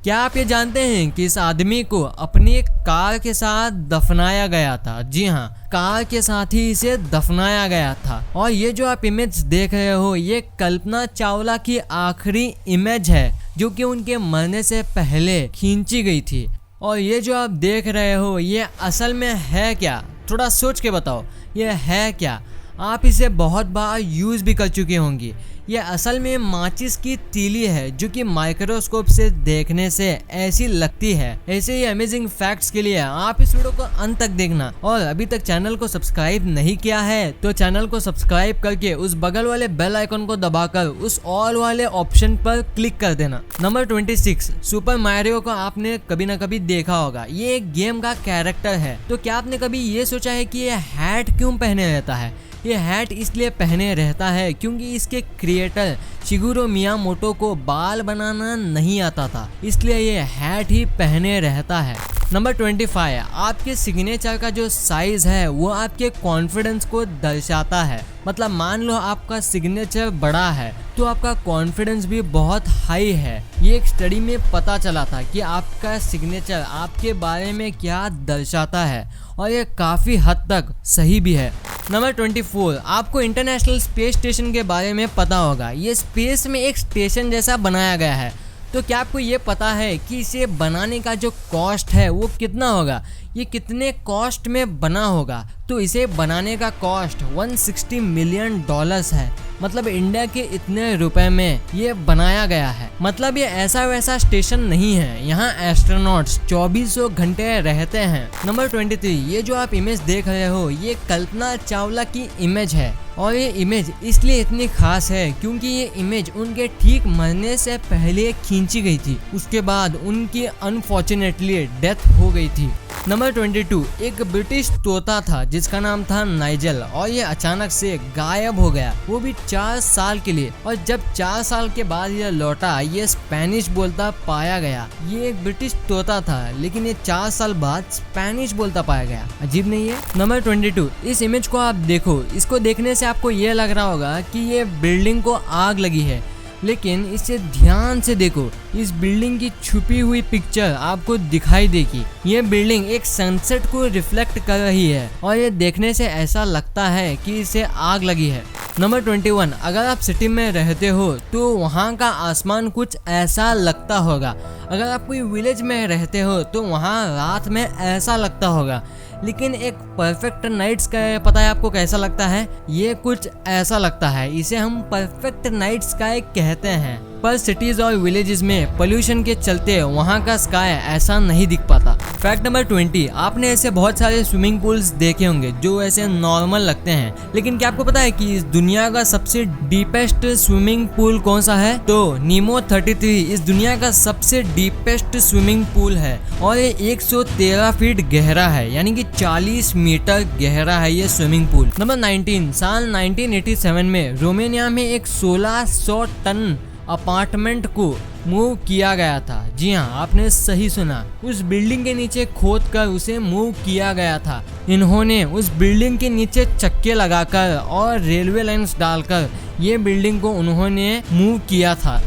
क्या आप ये जानते हैं कि इस आदमी को अपनी कार के साथ दफनाया गया था? जी हाँ, कार के साथ ही इसे दफनाया गया था। और ये जो आप इमेज देख रहे हो, ये कल्पना चावला की आखिरी इमेज है जो कि उनके मरने से पहले खींची गई थी। और ये जो आप देख रहे हो, ये असल में है क्या? थोड़ा सोच के बताओ, ये है क्या? आप इसे बहुत बार यूज़ भी कर चुके होंगे। ये असल में माचिस की तीली है जो कि माइक्रोस्कोप से देखने से ऐसी लगती है। ऐसे ही अमेजिंग फैक्ट्स के लिए आप इस वीडियो को अंत तक देखना। और अभी तक चैनल को सब्सक्राइब नहीं किया है तो चैनल को सब्सक्राइब करके उस बगल वाले बेल आइकन को दबाकर उस ऑल वाले ऑप्शन पर क्लिक कर देना। नंबर 26, सुपर मैरियो को आपने कभी ना कभी देखा होगा। ये एक गेम का कैरेक्टर है। तो क्या आपने कभी ये सोचा है कि ये हैट क्यों पहने रहता है? ये हैट इसलिए पहने रहता है क्योंकि इसके क्रिएटर शिगुरो मियामोटो को बाल बनाना नहीं आता था, इसलिए ये हैट ही पहने रहता है। नंबर 25, आपके सिग्नेचर का जो साइज है वो आपके कॉन्फिडेंस को दर्शाता है। मतलब मान लो आपका सिग्नेचर बड़ा है तो आपका कॉन्फिडेंस भी बहुत हाई है। ये एक स्टडी में पता चला था कि आपका सिग्नेचर आपके बारे में क्या दर्शाता है और ये काफ़ी हद तक सही भी है। नंबर 24, आपको इंटरनेशनल स्पेस स्टेशन के बारे में पता होगा। ये स्पेस में एक स्टेशन जैसा बनाया गया है। तो क्या आपको ये पता है कि इसे बनाने का जो कॉस्ट है वो कितना होगा? ये कितने कॉस्ट में बना होगा? तो इसे बनाने का कॉस्ट $160 मिलियन है। मतलब इंडिया के इतने रुपए में ये बनाया गया है। मतलब ये ऐसा वैसा स्टेशन नहीं है, यहाँ एस्ट्रोनॉट्स 24 घंटे रहते हैं। नंबर 23, ये जो आप इमेज देख रहे हो, ये कल्पना चावला की इमेज है। और ये इमेज इसलिए इतनी खास है क्योंकि ये इमेज उनके ठीक मरने से पहले खींची गई थी। उसके बाद उनकी अनफॉर्चुनेटली डेथ हो गई थी। नंबर 22, एक ब्रिटिश तोता था जिसका नाम था नाइजल और ये अचानक से गायब हो गया, वो भी 4 साल के लिए। और जब 4 साल के बाद ये लौटा, ये स्पेनिश बोलता पाया गया। ये एक ब्रिटिश तोता था लेकिन ये 4 साल बाद स्पेनिश बोलता पाया गया। अजीब नहीं है? नंबर 22, इस इमेज को आप देखो। इसको देखने से आपको ये लग रहा होगा कि ये बिल्डिंग को आग लगी है, लेकिन इसे ध्यान से देखो। इस बिल्डिंग की छुपी हुई पिक्चर आपको दिखाई देगी। ये बिल्डिंग एक सनसेट को रिफ्लेक्ट कर रही है और ये देखने से ऐसा लगता है कि इसे आग लगी है। नंबर 21, अगर आप सिटी में रहते हो तो वहाँ का आसमान कुछ ऐसा लगता होगा। अगर आप कोई विलेज में रहते हो तो वहाँ रात में ऐसा लगता होगा। लेकिन एक परफेक्ट नाइट स्काई पता है आपको कैसा लगता है? ये कुछ ऐसा लगता है। इसे हम परफेक्ट नाइट स्काई कहते हैं। पर सिटीज और विलेजेस में पोल्यूशन के चलते वहाँ का स्काई ऐसा नहीं दिख पाता। फैक्ट नंबर 20, आपने ऐसे बहुत सारे स्विमिंग पूल्स देखे होंगे जो ऐसे नॉर्मल लगते हैं, लेकिन क्या आपको पता है कि इस दुनिया का सबसे डीपेस्ट स्विमिंग पूल कौन सा है? तो नीमो 33 इस दुनिया का सबसे डीपेस्ट स्विमिंग पूल है और ये 113 फीट गहरा है, यानी कि 40 मीटर गहरा है ये स्विमिंग पूल। नंबर 19, साल 1987 में रोमानिया में एक 1600 टन अपार्टमेंट को मूव किया गया था। जी हाँ, आपने सही सुना। उस बिल्डिंग के नीचे खोद कर उसे मूव किया गया था। इन्होंने उस बिल्डिंग के नीचे चक्के लगाकर और रेलवे लाइन्स डालकर ये बिल्डिंग को उन्होंने मूव किया था।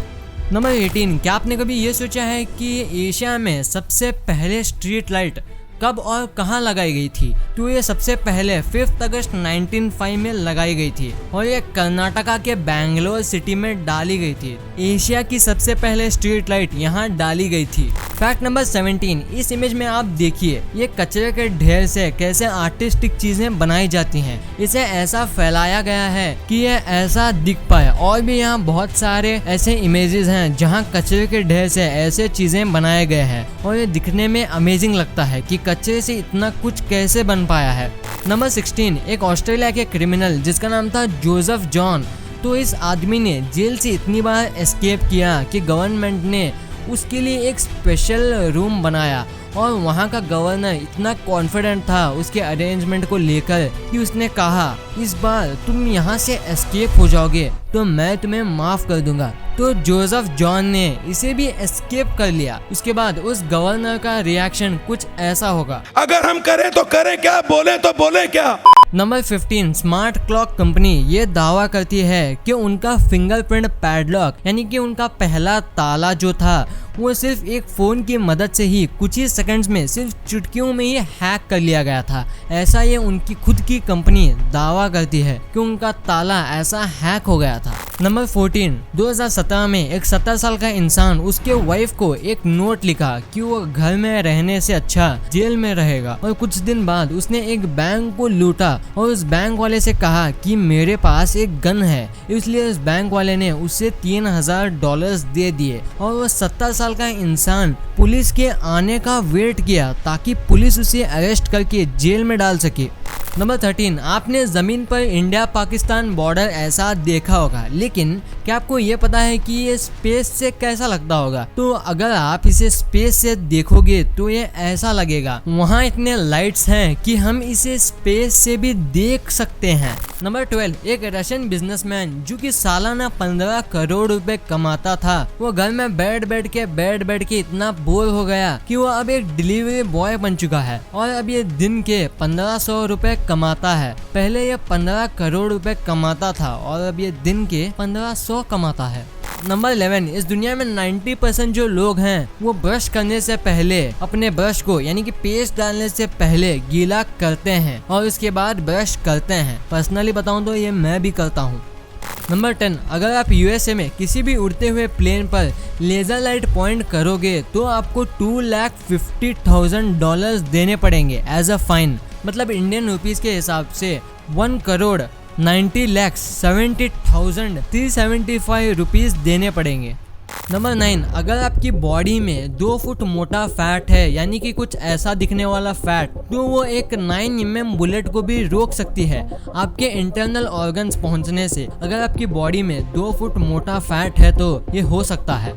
नंबर 18, क्या आपने कभी ये सोचा है कि एशिया में सबसे पहले स्ट्रीट लाइट कब और कहाँ लगाई गई थी? तो ये सबसे पहले 5 अगस्त 1905 में लगाई गई थी और ये कर्नाटका के बैंगलोर सिटी में डाली गई थी। एशिया की सबसे पहले स्ट्रीट लाइट यहाँ डाली गई थी। फैक्ट नंबर 17, इस इमेज में आप देखिए ये कचरे के ढेर से कैसे आर्टिस्टिक चीजें बनाई जाती हैं। इसे ऐसा फैलाया गया है कि ये ऐसा दिख पाए। और भी यहाँ बहुत सारे ऐसे इमेजेस हैं जहाँ कचरे के ढेर से ऐसे चीजें बनाए गए हैं और ये दिखने में अमेजिंग लगता है कि कचरे से इतना कुछ कैसे बन पाया है। नंबर 16, एक ऑस्ट्रेलिया के क्रिमिनल जिसका नाम था जोसेफ जॉन। तो इस आदमी ने जेल से इतनी बार एस्केप किया कि गवर्नमेंट ने उसके लिए एक स्पेशल रूम बनाया और वहाँ का गवर्नर इतना कॉन्फिडेंट था उसके अरेंजमेंट को लेकर कि उसने कहा इस बार तुम यहाँ से एस्केप हो जाओगे तो मैं तुम्हें माफ कर दूंगा। तो जोसेफ जॉन ने इसे भी एस्केप कर लिया। उसके बाद उस गवर्नर का रिएक्शन कुछ ऐसा होगा। अगर हम करें तो करें क्या, बोले तो बोले क्या। नंबर 15, स्मार्ट क्लॉक कंपनी ये दावा करती है कि उनका फिंगरप्रिंट पैडलॉक यानी कि उनका पहला ताला जो था वो सिर्फ एक फ़ोन की मदद से ही कुछ ही सेकंड्स में, सिर्फ चुटकियों में ही हैक कर लिया गया था। ऐसा ये उनकी खुद की कंपनी दावा करती है कि उनका ताला ऐसा हैक हो गया था। नंबर 14, 2017 में एक 70 साल का इंसान उसके वाइफ को एक नोट लिखा कि वो घर में रहने से अच्छा जेल में रहेगा, और कुछ दिन बाद उसने एक बैंक को लूटा और उस बैंक वाले से कहा कि मेरे पास एक गन है, इसलिए उस बैंक वाले ने उसे $3000 दे दिए और वो 70 साल का इंसान पुलिस के आने का वेट किया ताकि पुलिस उसे अरेस्ट करके जेल में डाल सके। नंबर 13, आपने ज़मीन पर इंडिया पाकिस्तान बॉर्डर ऐसा देखा होगा, लेकिन क्या आपको ये पता है कि ये स्पेस से कैसा लगता होगा? तो अगर आप इसे स्पेस से देखोगे तो ये ऐसा लगेगा, वहाँ इतने लाइट्स हैं कि हम इसे स्पेस से भी देख सकते हैं। नंबर 12, एक रशियन बिजनेसमैन जो कि सालाना 15 करोड़ रुपए कमाता था, वो घर में बैठ बैठ के इतना बोर हो गया कि वो अब एक डिलीवरी बॉय बन चुका है और अब ये दिन के 1500 रुपए कमाता है। पहले ये 15 करोड़ रुपए कमाता था और अब ये दिन के 1500 कमाता है। नंबर 11, इस दुनिया में 90% जो लोग हैं वो ब्रश करने से पहले अपने ब्रश को यानी कि पेस्ट डालने से पहले गीला करते हैं और उसके बाद ब्रश करते हैं। पर्सनली बताऊं तो ये मैं भी करता हूँ। नंबर 10, अगर आप यूएसए में किसी भी उड़ते हुए प्लेन पर लेज़र लाइट पॉइंट करोगे तो आपको $250,000 देने पड़ेंगे एज अ फाइन। मतलब इंडियन रुपीस के हिसाब से 1,90,70,375 रुपीस देने पड़ेंगे। नंबर 9, अगर आपकी बॉडी में 2 फुट मोटा फैट है यानी कि कुछ ऐसा दिखने वाला फैट, तो वो एक 9mm बुलेट को भी रोक सकती है आपके इंटरनल ऑर्गन्स पहुंचने से। अगर आपकी बॉडी में 2 फुट मोटा फैट है तो ये हो सकता है।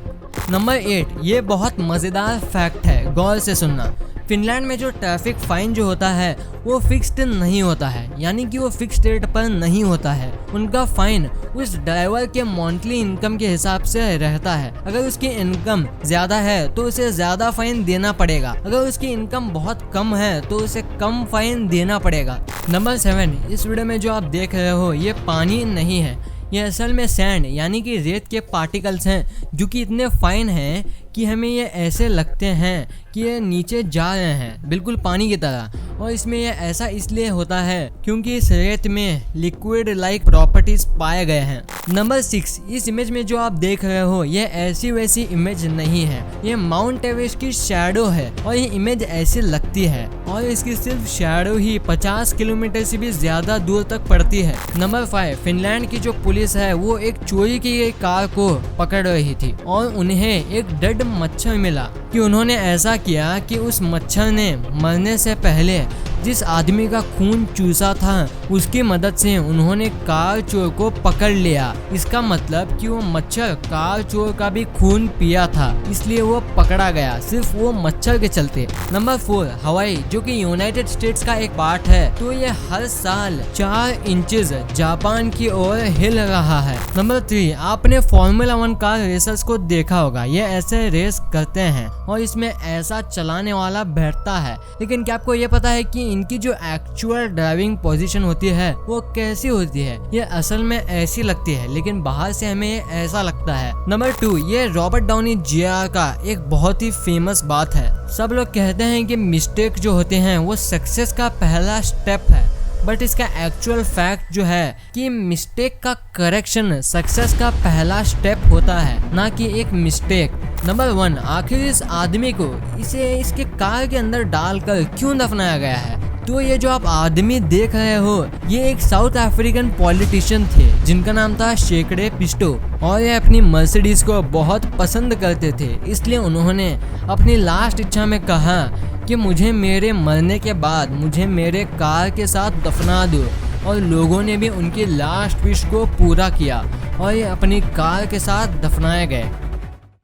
नंबर 8, ये बहुत मज़ेदार फैक्ट है, गौर से सुनना। फिनलैंड में जो ट्रैफिक फाइन जो होता है वो फिक्स्ड नहीं होता है, यानी कि वो फिक्स्ड रेट पर नहीं होता है। उनका फाइन उस ड्राइवर के मंथली इनकम के हिसाब से रहता है। अगर उसकी इनकम ज़्यादा है तो उसे ज़्यादा फाइन देना पड़ेगा, अगर उसकी इनकम बहुत कम है तो उसे कम फाइन देना पड़ेगा। नंबर 7, इस वीडियो में जो आप देख रहे हो ये पानी नहीं है, ये असल में सैंड यानी कि रेत के पार्टिकल्स हैं जो कि इतने फाइन हैं कि हमें ये ऐसे लगते हैं कि ये नीचे जा रहे हैं बिल्कुल पानी की तरह। और इसमें ये ऐसा इसलिए होता है क्योंकि इस रेत में लिक्विड लाइक प्रॉपर्टीज पाए गए हैं। नंबर 6, इस इमेज में जो आप देख रहे हो ये ऐसी वैसी इमेज नहीं है, ये माउंट एवरेस्ट की शैडो है और ये इमेज ऐसी लगती है और इसकी सिर्फ शैडो ही 50 किलोमीटर से भी ज्यादा दूर तक पड़ती है। नंबर 5, फिनलैंड की जो पुलिस है वो एक चोरी की गई कार को पकड़ रही थी और उन्हें एक डेड मच्छर मिला कि उन्होंने ऐसा किया कि उस मच्छर ने मरने से पहले जिस आदमी का खून चूसा था उसकी मदद से उन्होंने कार चोर को पकड़ लिया। इसका मतलब कि वो मच्छर कार चोर का भी खून पिया था, इसलिए वो पकड़ा गया सिर्फ वो मच्छर के चलते। नंबर 4, हवाई जो कि यूनाइटेड स्टेट्स का एक पार्ट है, तो ये हर साल 4 इंचेस जापान की ओर हिल रहा है। नंबर 3, आपने फॉर्मूला 1 कार रेसर्स को देखा होगा, ये ऐसे रेस करते हैं और इसमें ऐसा चलाने वाला बैठता है, लेकिन क्या आपको ये पता है कि इनकी जो एक्चुअल ड्राइविंग पोजीशन होती है वो कैसी होती है? ये असल में ऐसी लगती है लेकिन बाहर से हमें ये ऐसा लगता है। नंबर 2, ये रॉबर्ट डाउनी जूनियर का एक बहुत ही फेमस बात है। सब लोग कहते हैं कि मिस्टेक जो होते हैं वो सक्सेस का पहला स्टेप है, बट इसका एक्चुअल फैक्ट जो है कि मिस्टेक का करेक्शन सक्सेस का पहला स्टेप होता है, ना कि एक मिस्टेक। नंबर 1, आखिर इस आदमी को इसे इसके कार के अंदर डालकर क्यों दफनाया गया है? तो ये जो आप आदमी देख रहे हो ये एक साउथ अफ्रीकन पॉलिटिशियन थे जिनका नाम था शेकडे पिस्टो और ये अपनी मर्सिडीज को बहुत पसंद करते थे, इसलिए उन्होंने अपनी लास्ट इच्छा में कहा कि मुझे मेरे मरने के बाद मुझे मेरे कार के साथ दफना दो, और लोगों ने भी उनकी लास्ट विश को पूरा किया और ये अपनी कार के साथ दफनाए गए।